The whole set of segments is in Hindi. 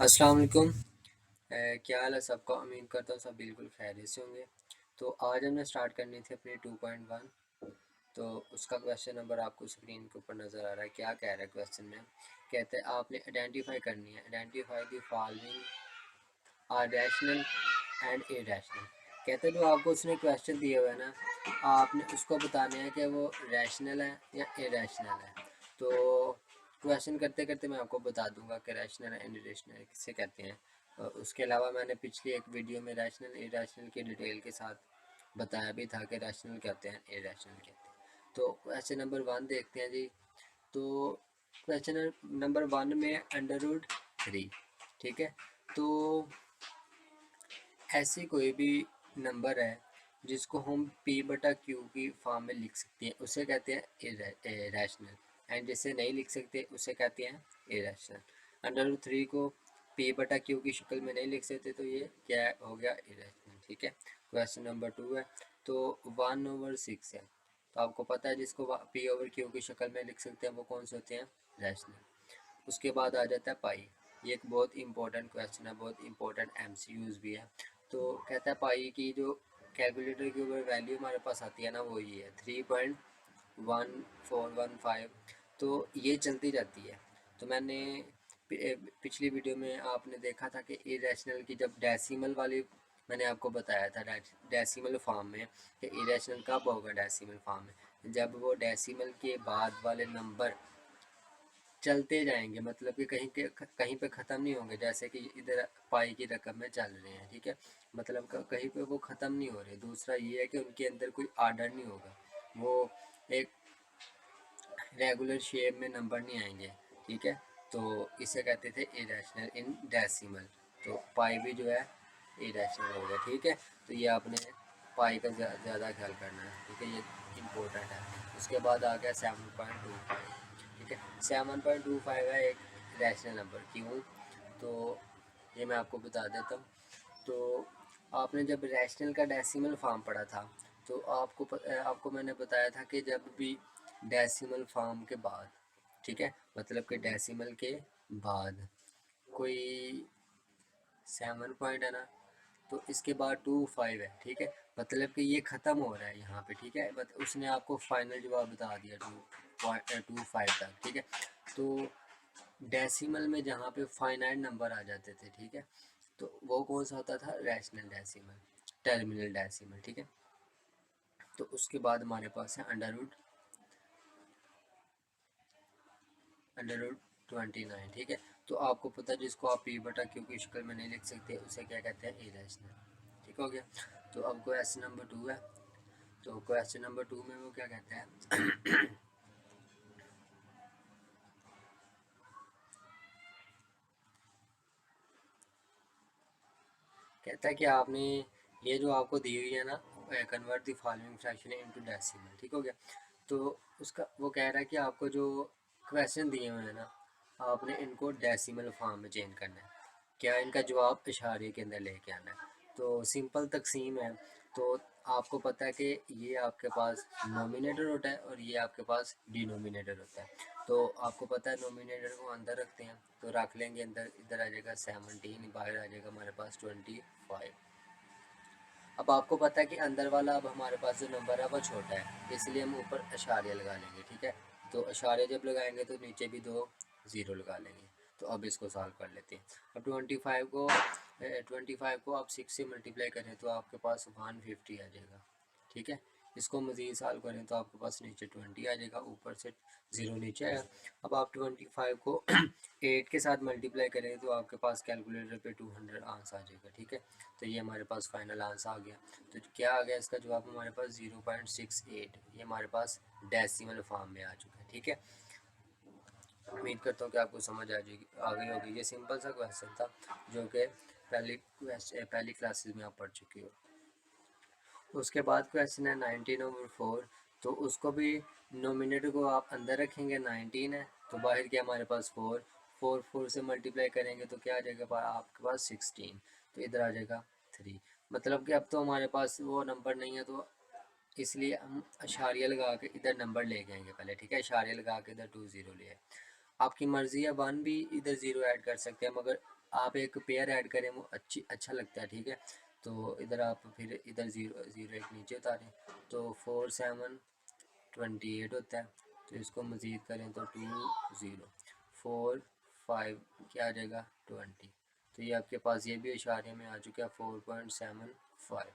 अस्सलाम वालेकुम। क्या हाल है सबका। उम्मीद करता हूँ सब बिल्कुल खैरियत से होंगे। तो आज हमने स्टार्ट करनी थी अपनी 2.1। तो उसका क्वेश्चन नंबर आपको स्क्रीन के ऊपर नज़र आ रहा है। क्या कह रहा है क्वेश्चन में, कहते हैं आपने आइडेंटिफाई करनी है, identify the following are rational and irrational. कहते हैं जो आपको उसने क्वेश्चन दिया हुआ है ना, आपने उसको बताना है कि वो रैशनल है या इरेशनल है। तो क्वेश्चन करते करते मैं आपको बता दूंगा कि रैशनल एंड इरेशनल किसे कहते हैं। उसके अलावा मैंने पिछली एक वीडियो में रैशनल इरेशनल की डिटेल के साथ बताया भी था कि रैशनल कहते हैं, इरेशनल कहते हैं। तो क्वेश्चन नंबर 1 देखते हैं जी। तो क्वेश्चन नंबर 1 में √3, ठीक है। तो ऐसी कोई भी नंबर है जिसको हम p/q की फॉर्म में लिख सकते हैं, उसे कहते हैं रैशनल। एंड जिसे नहीं लिख सकते उसे कहते हैं इरेशनल। √3 को p/q की शक्ल में नहीं लिख सकते तो ये क्या हो गया, इरेशनल। ठीक है। क्वेश्चन नंबर 2 है। तो 1/6 है, तो आपको पता है जिसको p/q की शक्ल में लिख सकते हैं वो कौन से होते हैं, रैशनल। उसके बाद आ जाता है पाई। ये एक बहुत इंपॉर्टेंट क्वेश्चन है, बहुत इंपॉर्टेंट MCQs भी है। तो कहता है पाई की जो कैलकुलेटर के ऊपर वैल्यू हमारे पास आती है ना, वो ये है 3.1415। तो ये चलती जाती है। तो मैंने पिछली वीडियो में आपने देखा था कि इरेशनल की जब डेसिमल वाली मैंने आपको बताया था डेसिमल फॉर्म में, कि इरेशनल कब होगा डेसिमल फॉर्म में, जब वो डेसिमल के बाद वाले नंबर चलते जाएंगे, मतलब कि कहीं पे ख़त्म नहीं होंगे। जैसे कि इधर पाई की रकम में चल रहे हैं, ठीक है, मतलब कहीं पे वो ख़त्म नहीं हो रहे। दूसरा ये है कि उनके अंदर कोई आर्डर नहीं होगा, वो एक रेगुलर शेप में नंबर नहीं आएंगे, ठीक है। तो इसे कहते थे इरेशनल इन डेसिमल। तो पाई भी जो है इरेशनल हो गया, ठीक है। तो ये आपने पाई का ज़्यादा ख्याल करना है, ठीक है, ये इम्पोर्टेंट है। उसके बाद आ गया 7.25, ठीक है। 7.25 है एक रैशनल नंबर। क्यों, तो ये मैं आपको बता देता हूँ। तो आपने जब रैशनल का डेसिमल फॉर्म पढ़ा था, तो आपको मैंने बताया था कि जब भी डेसिमल फॉर्म के बाद, ठीक है, मतलब कि डेसिमल के बाद कोई 7 पॉइंट है ना, तो इसके बाद 25 है, ठीक है, मतलब कि ये ख़त्म हो रहा है यहाँ पे, ठीक है। उसने आपको फाइनल जवाब बता दिया 2.25 तक, ठीक है। तो डेसिमल में जहाँ पे फाइनाइट नंबर आ जाते थे, ठीक है, तो वो कौन सा होता था, रैशनल डेसिमल, टर्मिनल डेसिमल, ठीक है। तो उसके बाद हमारे पास है अंडर रूट 29, ठीक है। तो आपको पता है जिसको आप p/q की शक्ल में नहीं लिख सकते उसे क्या कहते हैं, इरेशनल। ठीक हो गया। तो अब क्वेश्चन नंबर 2 है। तो क्वेश्चन नंबर 2 में वो क्या कहते हैं कहता है कि आपने ये जो आपको दी हुई है ना, convert the following fraction into decimal, ठीक हो गया। तो उसका वो कह रहा है कि आपको जो क्वेश्चन दिए हुए हैं ना, आपने इनको डेसिमल फॉर्म में चेंज करना है। क्या इनका जवाब इशारे के अंदर लेके आना है। तो सिंपल तकसीम है। तो आपको पता है कि ये आपके पास नोमिनेटर होता है और ये आपके पास डिनोमिनेटर होता है। तो आपको पता है नोमिनेटर को अंदर रखते हैं, तो रख लेंगे अंदर, इधर आ जाएगा 17, बाहर आ जाएगा हमारे पास 25। अब आपको पता है कि अंदर वाला अब हमारे पास जो नंबर है वो छोटा है, इसलिए हम ऊपर अशारिया लगा लेंगे, ठीक है। तो अशारिया जब लगाएंगे तो नीचे भी 2 ज़ीरो लगा लेंगे। तो अब इसको सॉल्व कर लेते हैं। अब 25 को आप 6 से मल्टीप्लाई करें तो आपके पास 150 आ जाएगा, ठीक है। इसको मज़ीद सॉल्व करें तो आपके पास नीचे 20 आ जाएगा, ऊपर से 0 नीचे आएगा। अब आप 25 को 8 के साथ मल्टीप्लाई करें तो आपके पास कैलकुलेटर पे 200 आंसर आ जाएगा, ठीक है। तो ये हमारे पास फाइनल आंसर आ गया। तो क्या आ गया इसका जवाब, हमारे पास 0.68। ये हमारे पास डेसिमल फॉर्म में आ चुका है, ठीक है। उम्मीद करता हूँ कि आपको समझ आ गई होगी। ये सिंपल सा क्वेश्चन था जो कि पहली क्लासेस में आप पढ़ चुके हो। उसके बाद क्वेश्चन है 19/4। तो उसको भी नोमिनेटर को आप अंदर रखेंगे, 19 है तो बाहर क्या हमारे पास 4 से मल्टीप्लाई करेंगे तो क्या आ जाएगा आपके पास 16। तो इधर आ जाएगा 3। मतलब कि अब तो हमारे पास वो नंबर नहीं है, तो इसलिए हम अशारिया लगा के इधर नंबर ले जाएंगे पहले, ठीक है। अशारिया लगा के इधर 2 0 ले आए। आपकी मर्ज़ी है, 1 भी इधर 0 ऐड कर सकते हैं, मगर आप एक पेयर ऐड करें वो अच्छा लगता है, ठीक है। तो इधर आप फिर इधर 0 एक नीचे उतारें, तो 4 7 28 होता है। तो इसको मज़ीद करें तो 2 0 4 5 क्या आ जाएगा 20। तो ये आपके पास ये भी इशारे में आ चुका है 4.75।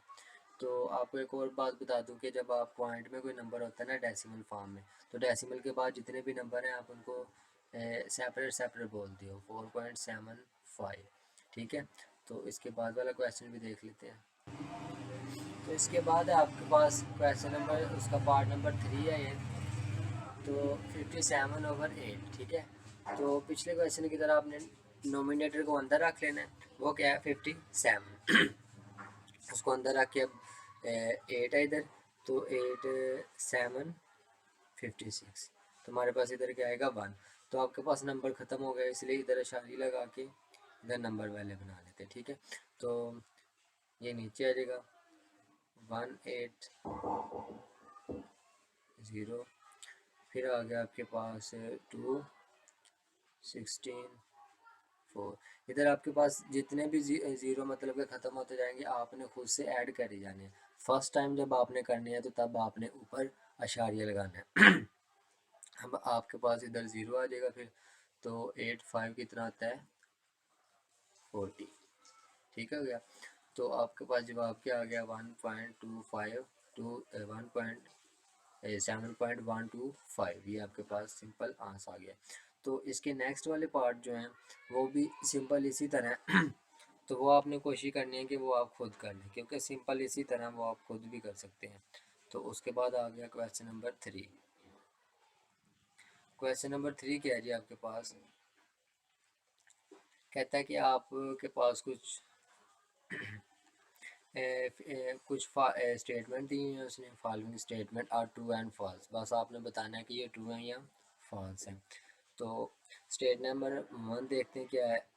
तो आपको एक और बात बता दूं कि जब आप पॉइंट में कोई नंबर होता है ना डेसिमल फॉर्म में, तो डेसिमल के बाद जितने भी नंबर हैं आप उनको सेपरेट सेपरेट बोलते हो 4.75, ठीक है। तो इसके बाद वाला क्वेश्चन भी देख लेते हैं। तो इसके बाद है आपके पास क्वेश्चन नंबर, उसका पार्ट नंबर 3 है ये। तो 57/8, ठीक है। तो पिछले क्वेश्चन की तरह आपने नोमिनेटर को अंदर रख लेना है, वो क्या है 57। उसको अंदर रख के अब 8 है इधर, तो 8 7 56। तो हमारे पास इधर क्या आएगा 1। तो आपके पास नंबर ख़त्म हो गया, इसलिए इधर इशारी लगा के इधर नंबर वाले बना लेते हैं, ठीक है। तो ये नीचे आ जाएगा 1 8 0, फिर आ गया आपके पास 2 16 4। इधर आपके पास जितने भी ज़ीरो मतलब के ख़त्म होते जाएंगे आपने खुद से ऐड कर ही जाने हैं। फर्स्ट टाइम जब आपने करनी है तो तब आपने ऊपर अशारिया लगाना है। अब आपके पास इधर 0 आ जाएगा फिर, तो 8 5 कितना आता है 40, ठीक है गया। तो आपके पास जवाब क्या आ गया 1.25 टू 7.125, ये आपके पास सिंपल आंसर आ गया। तो इसके नेक्स्ट वाले पार्ट जो हैं वो भी सिंपल इसी तरह। तो वो आपने कोशिश करनी है कि वो आप खुद कर लें, क्योंकि सिंपल इसी तरह वो आप खुद भी कर सकते हैं। तो उसके बाद आ गया क्वेश्चन नंबर 3। क्वेश्चन नंबर 3 क्या है जी आपके पास, कहता है कि आपके पास कुछ स्टेटमेंट दी हैं उसने, following statement are true and false. बस आपने बताना है कि ये ट्रू है या फॉल्स है। तो स्टेट नंबर 1 देखते हैं क्या है।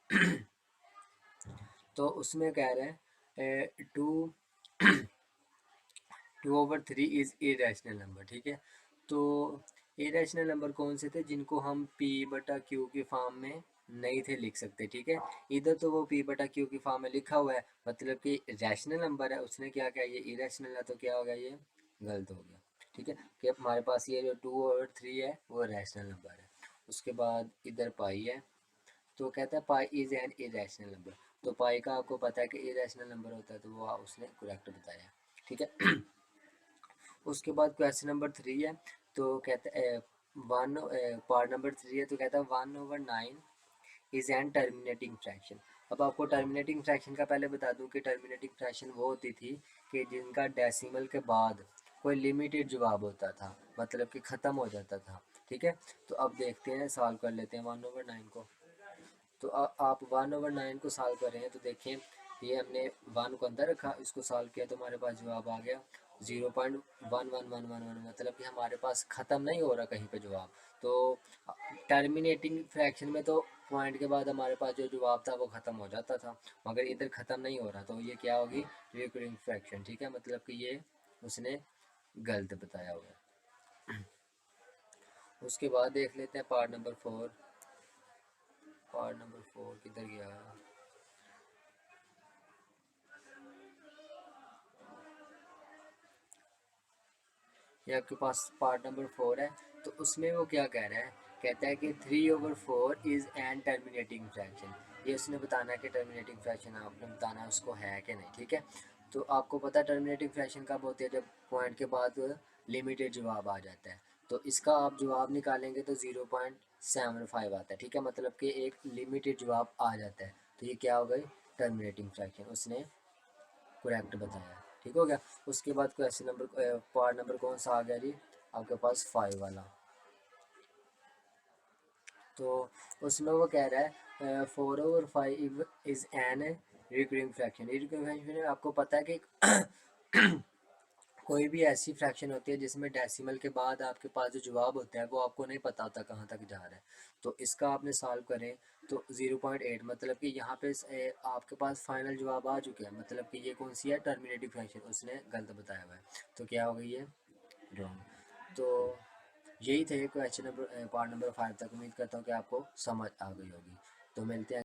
तो उसमें कह रहे हैं 2/3 इज़ इरेशनल नंबर, ठीक है। तो इरेशनल नंबर कौन से थे जिनको हम p/q की फॉर्म में नहीं थे लिख सकते, ठीक है। इधर तो वो p/q की फॉर्म में लिखा हुआ है, मतलब कि रैशनल नंबर है, उसने क्या किया ये इरेशनल है, तो क्या हो गया ये गलत हो गया, ठीक है। कि हमारे पास ये जो 2/3 है वो रैशनल नंबर है। उसके बाद इधर पाई है, तो कहता है पाई इज़ एन इरेशनल नंबर। तो पाई का आपको पता है कि इरेशनल नंबर होता है, तो वो उसने करेक्ट बताया, ठीक है। उसके बाद क्वेश्चन नंबर 3 है, तो कहता है वन पार्ट नंबर 3 है, तो कहता है 1/9 इज एन टर्मिनेटिंग फ्रैक्शन। अब आपको टर्मिनेटिंग फ्रैक्शन का पहले बता दूं कि टर्मिनेटिंग फ्रैक्शन वो होती थी कि जिनका डेसिमल के बाद कोई लिमिटेड जवाब होता था, मतलब कि ख़त्म हो जाता था, ठीक है। तो अब देखते हैं, सॉल्व कर लेते हैं 1/9 को। तो आप 1/9 को सॉल्व कर रहे हैं, तो देखें ये हमने 1 को अंदर रखा, इसको सॉल्व किया, तो हमारे पास जवाब आ गया 0.1111, मतलब कि हमारे पास ख़त्म नहीं हो रहा कहीं पे जवाब। तो टर्मिनेटिंग फ्रैक्शन में तो पॉइंट के बाद हमारे पास जो जवाब था वो ख़त्म हो जाता था, मगर इधर ख़त्म नहीं हो रहा, तो ये क्या होगी रिकरिंग फ्रैक्शन, ठीक है। मतलब कि ये उसने गलत बताया हुआ है। उसके बाद देख लेते हैं पार्ट नंबर 4। पार्ट नंबर 4 किधर गया, ये आपके पास पार्ट नंबर 4 है। तो उसमें वो क्या कह रहा है, कहता है कि 3/4 इज़ एन टर्मिनेटिंग फ्रैक्शन। ये उसने बताना है कि टर्मिनेटिंग फ्रैक्शन आपने बताना है उसको है कि नहीं, ठीक है। तो आपको पता है टर्मिनेटिंग फ्रैक्शन कब होती है, जब पॉइंट के बाद लिमिटेड जवाब आ जाता है। तो इसका आप जवाब निकालेंगे तो 0.75 आता है, ठीक है, मतलब कि एक लिमिटेड जवाब आ जाता है। तो ये क्या हो गई टर्मिनेटिंग फ्रैक्शन, उसने करेक्ट बताया, ठीक हो गया। उसके बाद क्वेश्चन नंबर पार्ट नंबर कौन सा आ गया जी आपके पास 5 वाला। तो उसमें वो कह रहा है 4/5 is an recurring fraction. Recurring fraction में आपको पता है कि कोई भी ऐसी फ्रैक्शन होती है जिसमें डेसिमल के बाद आपके पास जो जवाब होता है वो आपको नहीं पता होता कहाँ तक जा रहा है। तो इसका आपने सॉल्व करें तो 0.8, मतलब कि यहाँ पे आपके पास फाइनल जवाब आ चुके हैं, मतलब कि ये कौन सी है टर्मिनेटिव फ्रैक्शन, उसने गलत बताया हुआ है। तो क्या हो गई है रॉन्ग। तो यही थे क्वेश्चन नंबर पार्ट नंबर 5 तक। उम्मीद करता हूँ कि आपको समझ आ गई होगी। तो मिलते हैं